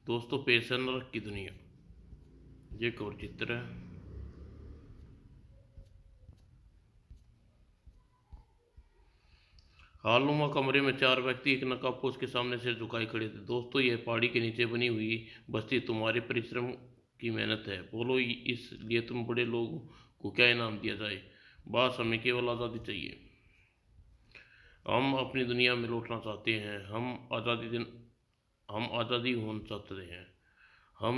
दोस्तों, पेशेंवर की दुनिया, ये कवर चित्र है। हालनुमा कमरे में चार व्यक्ति एक नकाबपोश के सामने सिर झुकाए खड़े थे। दोस्तों, यह पहाड़ी के नीचे बनी हुई बस्ती तुम्हारे परिश्रम की मेहनत है। बोलो, इसलिए तुम बड़े लोगों को क्या इनाम दिया जाए? बस हमें केवल आज़ादी चाहिए। हम अपनी दुनिया में लौटना चाहते हैं। हम आज़ादी होना चाहते हैं। हम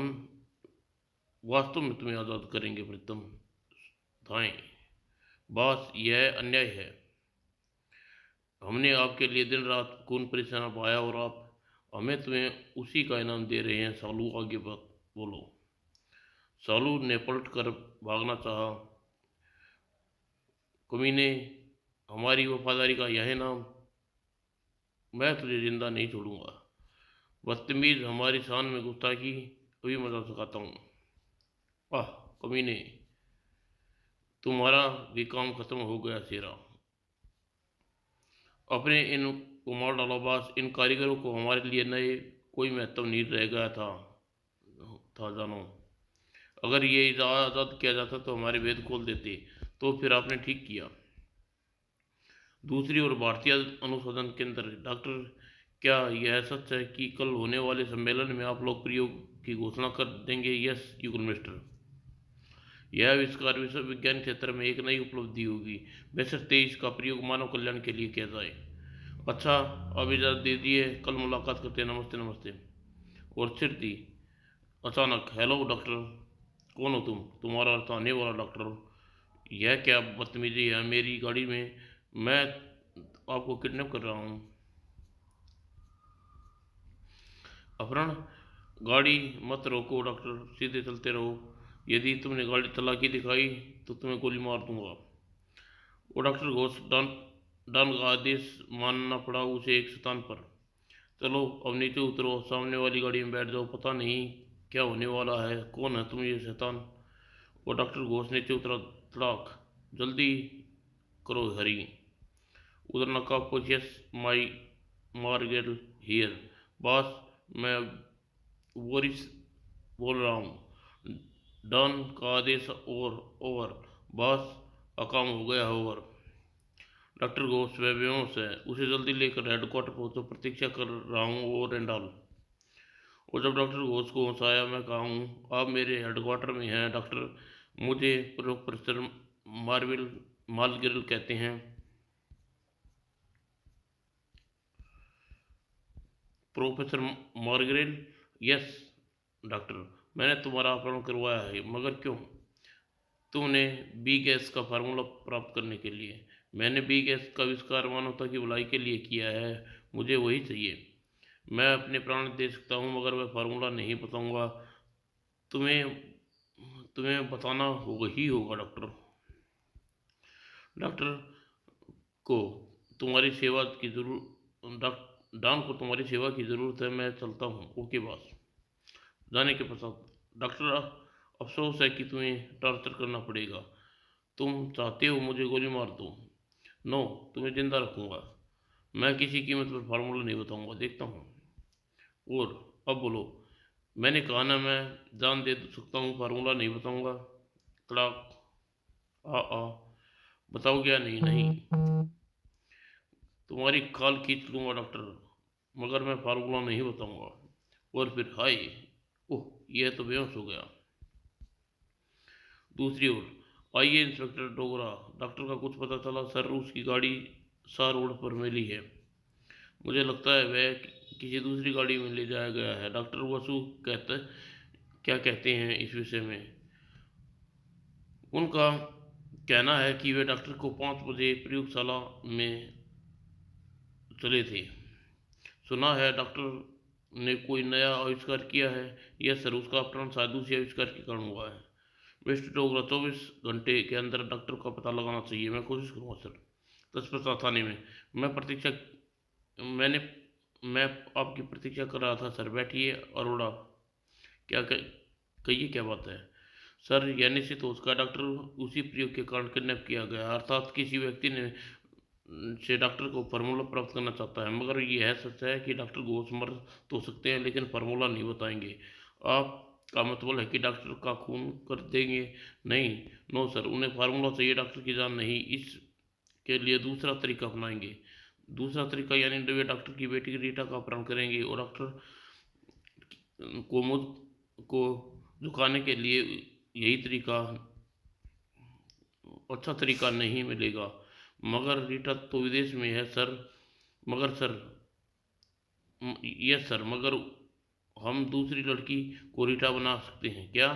वास्तव में तुम्हें आज़ाद करेंगे प्रीतम। थाएं बस यह अन्याय है। हमने आपके लिए दिन रात खून पसीना बहाया और आप हमें तुम्हें उसी का इनाम दे रहे हैं। सालू आगे बात बोलो। सालू ने पलट कर भागना चाहा। कमीने, हमारी वफादारी का यह नाम, मैं तुझे जिंदा नहीं छोड़ूंगा। बदतमीज, हमारी शान में गुस्ताखी, अभी मजा सिखाता हूँ। आह कमीने, तुम्हारा भी काम खत्म हो गया सेरा। अपने इन को मार डालो। बस इन कारीगरों को हमारे लिए नए कोई महत्व नहीं रह गया था जानो। अगर ये आज़ाद किया जाता तो हमारे वेद खोल देते। तो फिर आपने ठीक किया। दूसरी ओर भारतीय अनुसंधान केंद्र। डॉक्टर, क्या यह सच है कि कल होने वाले सम्मेलन में आप लोग प्रयोग की घोषणा कर देंगे? यस युगल मिस्टर। यह आविष्कार विश्व विज्ञान क्षेत्र में एक नई उपलब्धि होगी, बशर्ते इसका प्रयोग मानव कल्याण के लिए किया जाए। अच्छा, अब इजाज़त दीजिए, कल मुलाकात करते हैं। नमस्ते नमस्ते। और सिर दी अचानक। Hello doctor. कौन हो तुम? तुम्हारा अर्थ आने वाला डॉक्टर। यह क्या बदतमीजी है मेरी गाड़ी में? मैं आपको किडनैप कर रहा हूँ। अपहरण? गाड़ी मत रोको डॉक्टर, सीधे चलते रहो। यदि तुमने गाड़ी चालाकी दिखाई तो तुम्हें गोली मार दूंगा। वो डॉक्टर घोष। डॉन डॉन का आदेश मानना पड़ा उसे एक स्थान पर। चलो अब नीचे उतरो, सामने वाली गाड़ी में बैठ जाओ। पता नहीं क्या होने वाला है। कौन है तुम, ये शैतान? वो डॉक्टर घोष नीचे उतरा। तड़ाक। जल्दी करो हरी। उधर नकाबपोश। यस माई मार्गेल हियर। बॉस, मैं बोरिस बोल रहा हूँ। डॉन का आदेश। ओवर। बॉस, अकाम हो गया ओवर। डॉक्टर घोष वह बेहोश है, उसे जल्दी लेकर हेडक्वार्टर पहुंचो। प्रतीक्षा कर रहा हूँ। वो रेंडाल। और जब डॉक्टर घोष को होश आया, मैं कहा हूँ आप मेरे हेडक्वार्टर में हैं डॉक्टर। मुझे प्रोफेसर मार्विल मालगिरल कहते हैं। प्रोफेसर मार्गरेल? Yes doctor. मैंने तुम्हारा अपहरण करवाया है, मगर क्यों? तुमने बी गैस का फार्मूला प्राप्त करने के लिए। मैंने बी गैस का आविष्कार मानवता की भलाई के लिए किया है। मुझे वही चाहिए। मैं अपने प्राण दे सकता हूँ, मगर वह फार्मूला नहीं बताऊंगा। तुम्हें तुम्हें बताना होगा ही होगा डॉक्टर। डॉक्टर को तुम्हारी सेवा की जरूर डॉन को तुम्हारी सेवा की ज़रूरत है। मैं चलता हूँ। Okay boss. जाने के पश्चात। डॉक्टर, अफसोस है कि तुम्हें टॉर्चर करना पड़ेगा। तुम चाहते हो मुझे गोली मार दो? नो, तुम्हें जिंदा रखूंगा। मैं किसी कीमत पर फार्मूला नहीं बताऊंगा। देखता हूँ। और अब बोलो। मैंने कहा ना, मैं जान दे सकता हूँ, फार्मूला नहीं बताऊंगा। तड़ाक। आ बताओगे या नहीं? नहीं। तुम्हारी खाल खींच लूंगा डॉक्टर, मगर मैं फार्मूला नहीं बताऊंगा। और फिर हाय, ओह, यह तो बेहोश हो गया। दूसरी ओर। आइए इंस्पेक्टर डोगरा। डॉक्टर का कुछ पता चला? सर, उसकी गाड़ी शाह रोड पर मिली है। मुझे लगता है वह किसी दूसरी गाड़ी में ले जाया गया है। डॉक्टर वसु क्या कहते हैं इस विषय में? उनका कहना है कि वे डॉक्टर को 5 बजे प्रयोगशाला में चले थे। सुना है डॉक्टर ने कोई नया आविष्कार किया है। यह सर, उसका अपहरण शायद उसी आविष्कार के कारण हुआ है। मिस्टर डोगरा, 24 घंटे के अंदर डॉक्टर का पता लगाना चाहिए। मैं कोशिश करूँगा सर। तत्पश्चात थाने में। मैं प्रतीक्षा मैंने मैं आपकी प्रतीक्षा कर रहा था सर। बैठिए अरोड़ा। क्या कहिए, क्या बात है? सर, यह निश्चित हो सका डॉक्टर उसी प्रयोग के कारण किडनैप किया गया, अर्थात किसी व्यक्ति ने से डॉक्टर को फार्मूला प्राप्त करना चाहता है, मगर यह सच है कि डॉक्टर घोष मर तो सकते हैं लेकिन फार्मूला नहीं बताएंगे। आपका मतलब है कि डॉक्टर का खून कर देंगे? नहीं, नो सर, उन्हें फार्मूला चाहिए, डॉक्टर की जान नहीं। इसके लिए दूसरा तरीका अपनाएंगे। दूसरा तरीका यानी वे डॉक्टर की बेटी रीटा का अपहरण करेंगे और डॉक्टर को मुझ को झुकाने के लिए यही तरीका अच्छा तरीका नहीं मिलेगा। मगर रीटा तो विदेश में है सर। मगर सर, यस सर, मगर हम दूसरी लड़की को रीटा बना सकते हैं क्या?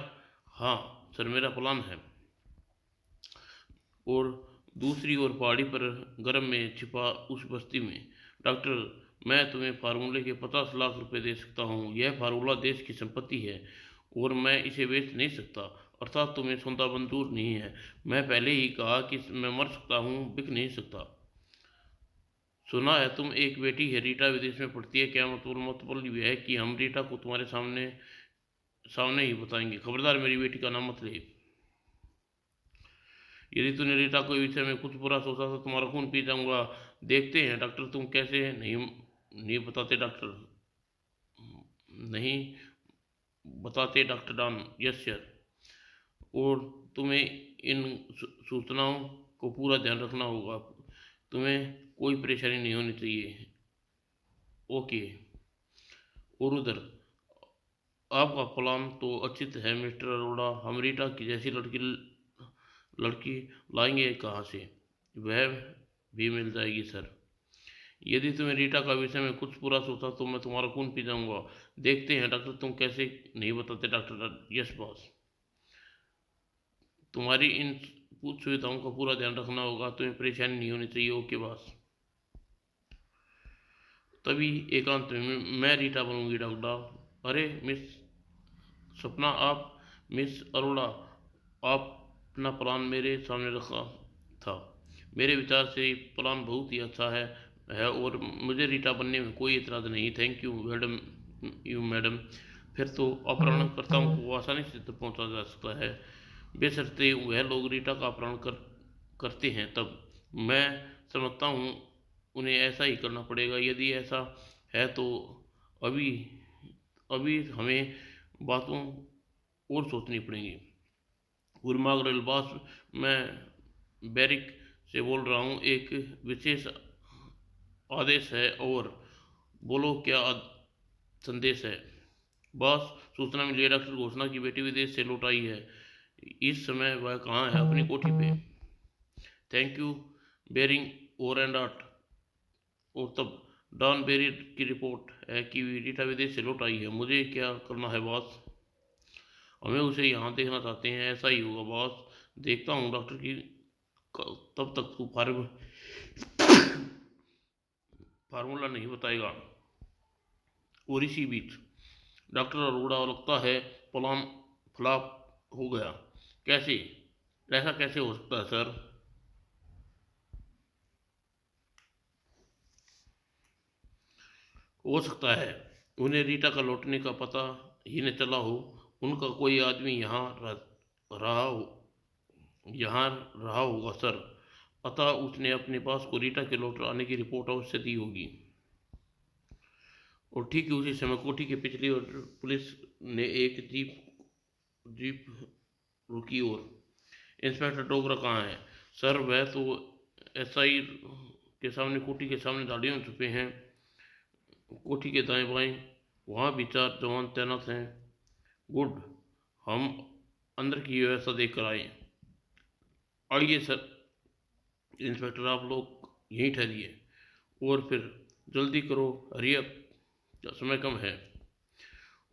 हाँ सर, मेरा प्लान है। और दूसरी ओर पहाड़ी पर गर्म में छिपा उस बस्ती में, डॉक्टर, मैं तुम्हें फार्मूले के 50 लाख रुपए दे सकता हूँ। यह फार्मूला देश की संपत्ति है और मैं इसे बेच नहीं सकता। अर्थात तुम्हें सौदा मंजूर नहीं है। मैं पहले ही कहा कि मैं मर सकता हूँ, बिक नहीं सकता। सुना है तुम एक बेटी है, रीटा विदेश में पढ़ती है। क्या मतलब यह है कि हम रीटा को तुम्हारे सामने सामने ही बताएंगे। खबरदार मेरी बेटी का नाम मत ले। यदि तूने रीटा को विषय में कुछ बुरा सोचा तो तुम्हारा खून पी जाऊंगा। देखते हैं डॉक्टर, तुम कैसे नहीं नहीं बताते डॉक्टर। नहीं बताते डॉक्टर डॉन। Yes sir. और तुम्हें इन सूचनाओं को पूरा ध्यान रखना होगा। तुम्हें कोई परेशानी नहीं होनी चाहिए। ओके। और उधर, आपका प्लान तो उचित है मिस्टर अरोड़ा। हम रीटा की जैसी लड़की लड़की लाएंगे कहाँ से? वह भी मिल जाएगी सर। यदि तुम्हें रीटा का विषय में कुछ बुरा सोचा तो मैं तुम्हारा खून पी जाऊंगा। देखते हैं डॉक्टर, तुम कैसे नहीं बताते डॉक्टर। Yes boss. तुम्हारी इन कुछ सुविधाओं का पूरा ध्यान रखना होगा। तुम्हें परेशानी नहीं होनी चाहिए। Okay boss. तभी एकांत में, मैं रीटा बनूंगी डॉक्टर। अरे मिस सपना, आप? मिस अरोड़ा, आप अपना प्लान मेरे सामने रखा था। मेरे विचार से प्लान बहुत ही अच्छा है और मुझे रीटा बनने में कोई इतराज़ नहीं। Thank you madam. मैडम, फिर तो अपहरणकर्ताओं को आसानी से तक पहुंचा जा सकता है, बशर्ते वह लोग रीटा का अपहरण करते हैं तब। मैं समझता हूँ उन्हें ऐसा ही करना पड़ेगा। यदि ऐसा है तो अभी अभी हमें बातों और सोचनी पड़ेंगी। गुरमागरल बॉस, मैं बैरिक से बोल रहा हूँ। एक विशेष आदेश है। और बोलो क्या संदेश है? बॉस, सूचना मिली है डॉक्टर घोषणा की बेटी विदेश से लौट आई है। इस समय वह कहाँ है? अपनी कोठी पे। Thank you bearing over and out. और तब डॉन बेरी की रिपोर्ट है कि रीटा विदेश से लौट आई है। मुझे क्या करना है बॉस? हमें उसे यहाँ देखना चाहते हैं। ऐसा ही होगा बॉस। देखता हूँ डॉक्टर की। तब तक तू फार्मूला नहीं बताएगा। और इसी बीच डॉक्टर अरोड़ा, लगता है प्लान फ्लॉप हो गया। कैसे? ऐसा कैसे हो सकता है सर? हो सकता है उन्हें रीटा का लौटने का पता ही न चला हो। उनका कोई आदमी रहा हो यहाँ रहा होगा सर। अतः उसने अपने पास को रीटा के लौट आने की रिपोर्ट अवश्य दी होगी। और ठीक ही उसी समय कोठी के पिछली ओर पुलिस ने एक जीप रुकी। और इंस्पेक्टर डोगरा कहाँ है? सर, वह तो एसआई के सामने, कोठी के सामने झाड़ियों में छुपे हैं। कोठी के दाएं बाएं वहाँ भी 4 जवान तैनात हैं। गुड, हम अंदर की व्यवस्था देख कर आए। आइए सर। इंस्पेक्टर, आप लोग यहीं ठहरिए और फिर जल्दी करो, हरी अप, समय कम है।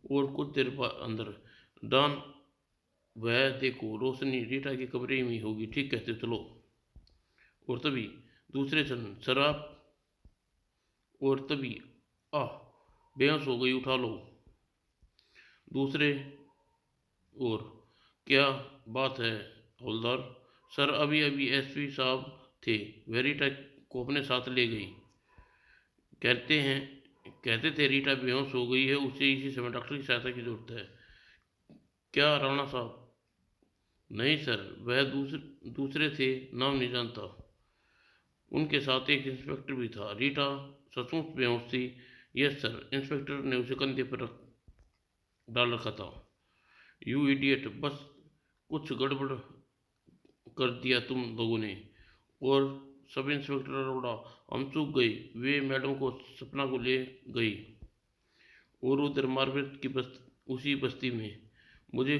और कुछ देर बाद अंदर, डॉन, वह देखो रोशनी रीटा के कमरे में होगी। ठीक कहते, चलो। और तभी दूसरे क्षण शराब। और तभी आह, बेहोश हो गई, उठा लो। दूसरे और, क्या बात है हवलदार? सर, अभी अभी एसपी साहब थे, वह रीटा को अपने साथ ले गई। कहते हैं कहते थे रीटा बेहोश हो गई है, उसे इसी समय डॉक्टर की सहायता की जरूरत है। क्या राणा साहब? नहीं सर, वह दूसरे थे, नाम नहीं जानता। उनके साथ एक इंस्पेक्टर भी था। रीटा सचमुच बेहोश थी। यस सर, इंस्पेक्टर ने उसे कंधे पर रख डाल रखा था। यू इडियट, बस कुछ गड़बड़ कर दिया तुम लोगों ने। और सब इंस्पेक्टर अरोड़ा, हम चूक गए। वे मैडम को सपना को ले गई और उधर मार्केट की उसी बस्ती में। मुझे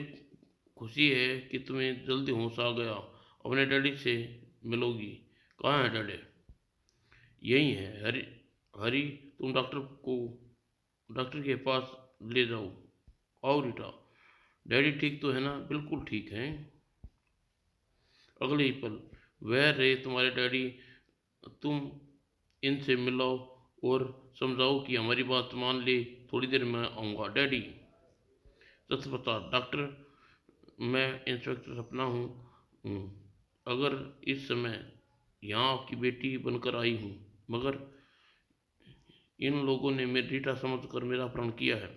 खुशी है कि तुम्हें जल्दी होश आ गया। अपने डैडी से मिलोगी। कहाँ है डैडी? यही है हरी। हरी, तुम डॉक्टर के पास ले जाओ। आओ रीटा। डैडी ठीक तो है ना? बिल्कुल ठीक है। अगले ही पल वह रहे तुम्हारे डैडी। तुम इनसे मिलाओ और समझाओ कि हमारी बात मान ले। थोड़ी देर में आऊँगा डैडी। सच बता डॉक्टर, मैं इंस्पेक्टर सपना हूँ। अगर इस समय यहाँ आपकी बेटी बनकर आई हूँ, मगर इन लोगों ने मेरी रीटा समझकर मेरा अपहरण किया है।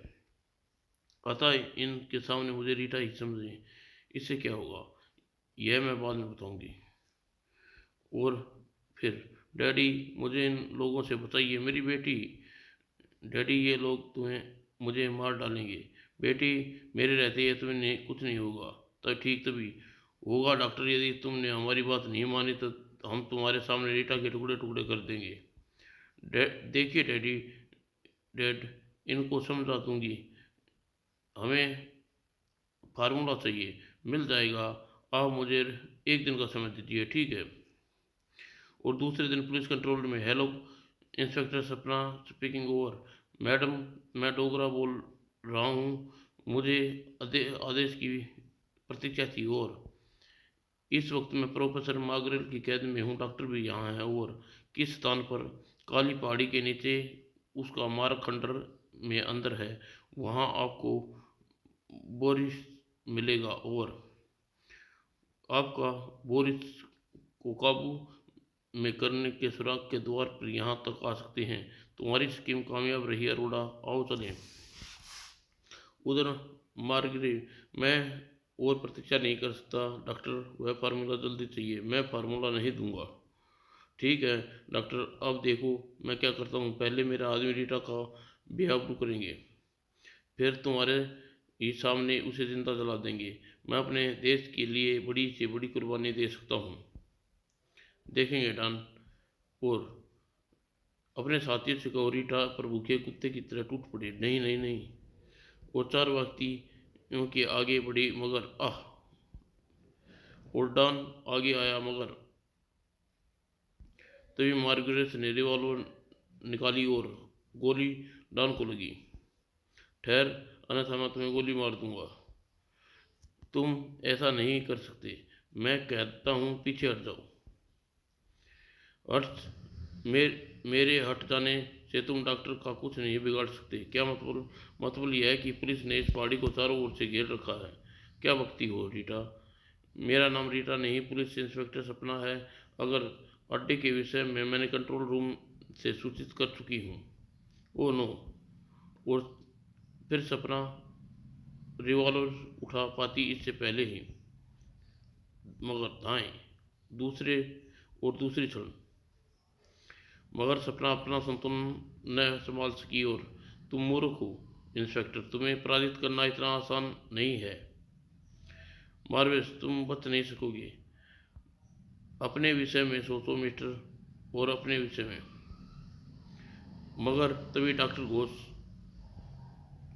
अतः इनके सामने मुझे रीटा ही समझे। इससे क्या होगा यह मैं बाद में बताऊंगी। और फिर डैडी, मुझे इन लोगों से बताइए मेरी बेटी। डैडी, ये लोग तुम्हें मुझे मार डालेंगे। बेटी, मेरे रहते ये तुम्हें कुछ नहीं होगा। तो ठीक तभी होगा डॉक्टर। यदि तुमने हमारी बात नहीं मानी तो हम तुम्हारे सामने रीटा के टुकड़े टुकड़े कर देंगे। देखिए डैडी, डैड, इनको समझा दूंगी। हमें फार्मूला चाहिए। मिल जाएगा। आप मुझे एक दिन का समय दीजिए, ठीक है? और दूसरे दिन पुलिस कंट्रोल में। हेलो इंस्पेक्टर सपना स्पीकिंग ओवर। मैडम, मैं डोगरा बोल रहा हूँ। मुझे आदेश की प्रतीक्षा थी। और इस वक्त मैं प्रोफेसर मार्गरेट की कैद में हूँ। डॉक्टर भी यहाँ है। और किस स्थान पर? काली पहाड़ी के नीचे उसका मार्ग खंडर में अंदर है। वहाँ आपको बोरिस मिलेगा। और आपका बोरिस को काबू में करने के सुराग के द्वार पर यहाँ तक आ सकते हैं। तुम्हारी स्कीम कामयाब रही अरोड़ा। आओ चलें। उधर मार्गरे, मैं और प्रतीक्षा नहीं कर सकता डॉक्टर। वह फार्मूला जल्दी चाहिए। मैं फार्मूला नहीं दूंगा। ठीक है डॉक्टर, अब देखो मैं क्या करता हूँ। पहले मेरा आदमी रीटा का बेकाबू करेंगे, फिर तुम्हारे ही सामने उसे जिंदा जला देंगे। मैं अपने देश के लिए बड़ी से बड़ी कुर्बानी दे सकता हूँ। देखेंगे डॉन। और अपने साथियों से कहो रीटा पर भूखे कुत्ते की तरह टूट पड़े। नहीं नहीं नहीं। वो चार व्यक्ति के आगे बढ़े मगर और डॉन आगे आया। मगर तभी मार्गरेट ने रिवॉल्वर निकाली और गोली डॉन को लगी। ठहर, अन्यथा मैं तुम्हें गोली मार दूंगा। तुम ऐसा नहीं कर सकते। मैं कहता हूँ पीछे हट जाओ। अर्थ, मेरे हट जाने से तुम डॉक्टर का कुछ नहीं बिगाड़ सकते। क्या मतलब? मतलब यह है कि पुलिस ने इस पहाड़ी को चारों ओर से घेर रखा है। क्या बकती हो रीटा? मेरा नाम रीटा नहीं, पुलिस इंस्पेक्टर सपना है। अगर अड्डे के विषय में मैंने कंट्रोल रूम से सूचित कर चुकी हूँ। Oh no. और फिर सपना रिवॉल्वर उठा पाती इससे पहले ही। मगर दाएं, दूसरे और दूसरी क्षण मगर सपना अपना संतुलन न संभाल सकी। और तुम मूर्ख हो इंस्पेक्टर, तुम्हें पराजित करना इतना आसान नहीं है। मार्वेस, तुम बच नहीं सकोगे। अपने विषय में सोचो मिस्टर, और अपने विषय में। मगर तभी डॉक्टर घोष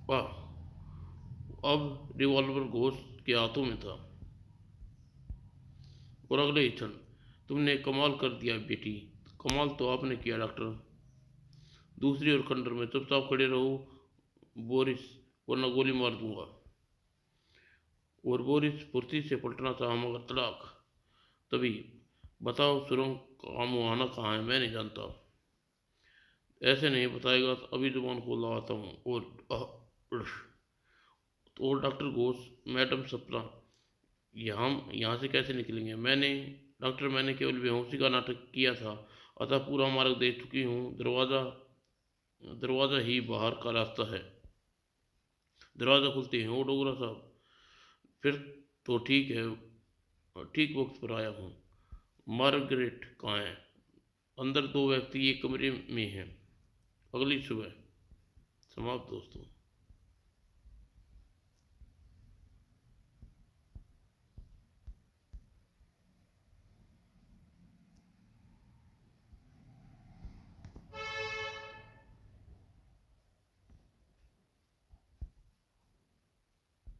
वाह, अब रिवॉल्वर घोष के हाथों में था। और अगले ही क्षण, तुमने कमाल कर दिया बेटी। कमाल तो आपने किया डॉक्टर। दूसरी ओर खंडर में चुपचाप खड़े रहो बोरिस, वरना गोली मार दूंगा। और बोरिस फुर्ती से पलटना चाहा मगर तड़ाक। तभी, बताओ सुरंग का मुहाना कहाँ है? मैं नहीं जानता। ऐसे नहीं बताएगा तो अभी जुबान खोल लगाता हूँ। और डॉक्टर घोष, मैडम सपना, यहाँ से कैसे निकलेंगे? मैंने केवल बेहोशी का नाटक किया था। अतः पूरा मार्ग दे चुकी हूँ। दरवाज़ा दरवाज़ा ही बाहर का रास्ता है। दरवाज़ा खुलते हैं। ओ डोगरा साहब, फिर तो ठीक है, ठीक वक्त पर आया हूँ। मार्गरेट कहाँ है? अंदर 2 व्यक्ति एक कमरे में हैं। अगली सुबह। समाप्त दोस्तों।